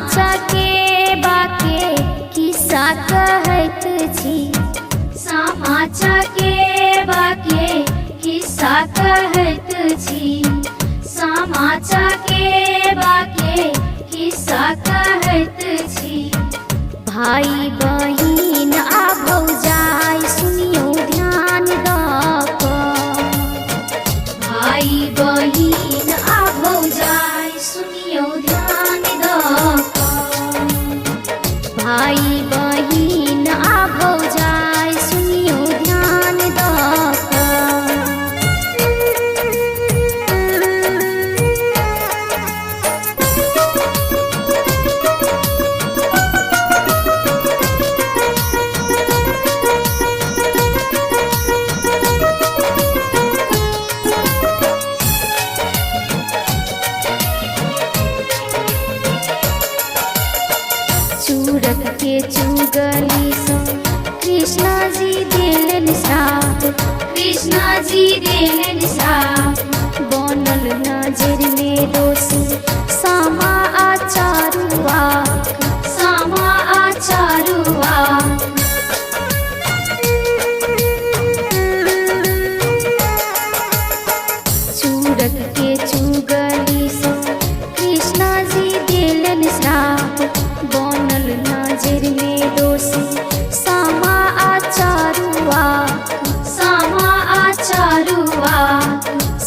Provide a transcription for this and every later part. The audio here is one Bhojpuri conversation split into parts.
के बाके किस्सा कहत छी, सामाचा के बाके किस्सा कहत छी, सामाचा के बाके किस्सा कहत छी। भाई बहिन आ भौजाई सुनियो ध्यान दऽ कऽ, भाई बहिन आ भौजाई सुनियो ध्यान दऽ कऽ, भाई बहिन आ भौजाई सुनियो ध्यान दऽ कऽ। चूरक के चुगली सँ कृष्णा जी देलन श्राप, कृष्णा जी देलन श्राप। बनल नजर में दोषी सामा आ चारुआ, सामा आ चारुआ। चूरक के चुगली सँ कृष्णा जी देलन श्राप। बनल नजर में दोषी सामा आ चारुआ, सामा आ चारुआ।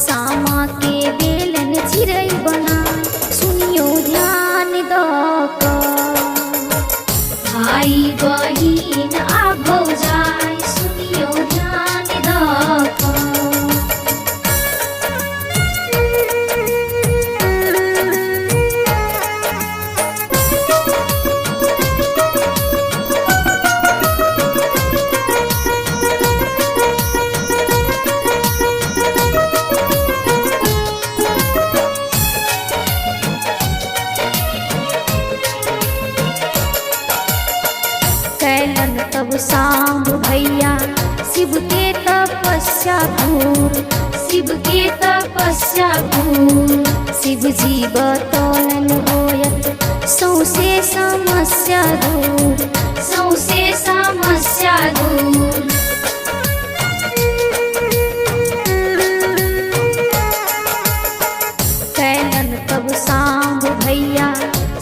सामा के देलन चिड़ै बना सुनियो ध्यान दऽ कऽ, भाई बहिन आ भौजाई सुनियो ध्यान दऽ कऽ। कैलन तब सांब भैया शिव के तपस्या घूर, शिव के तपस्या घूर। शिव जी बतौलन होयत सौसे समस्या दूर, सौसे समस्या दूर। कैलन तब सांब भैया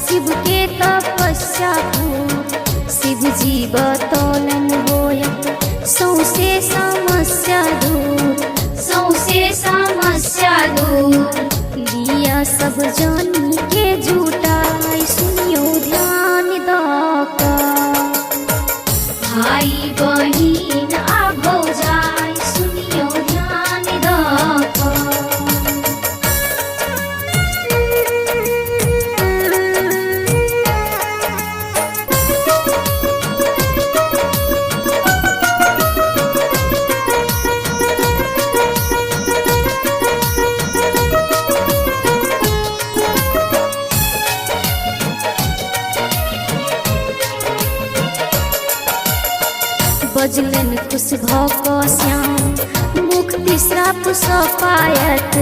शिव के तपस्या घूर। शिव जी बतौलन होयत सौसे समस्या दूर, सौसे समस्या दूर। लिया सब जानी के जुटाई सुनियो ध्यान दऽ कऽ, भाई बहिन आ भौजाई सुनियो ध्यान दऽ कऽ। बजलन खुश भऽ कऽ श्याम मुक्ति श्राप सँ पायत,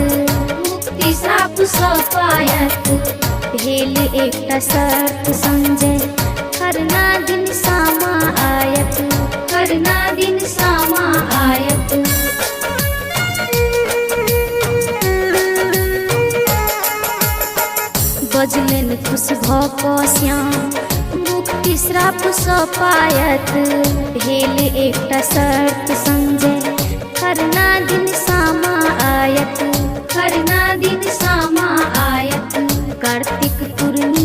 मुक्ति श्राप सँ पायत। भेल एकटा शर्त संजय खरना दिन सामा आयत, खरना दिन सामा आयत। बजलन खुश भऽ कऽ श्याम मुक्ति श्राप सँ पायत। भेल एकटा शर्त संजय खरना दिन सामा आयत, खरना दिन सामा आयत। कार्तिक पूर्णिमा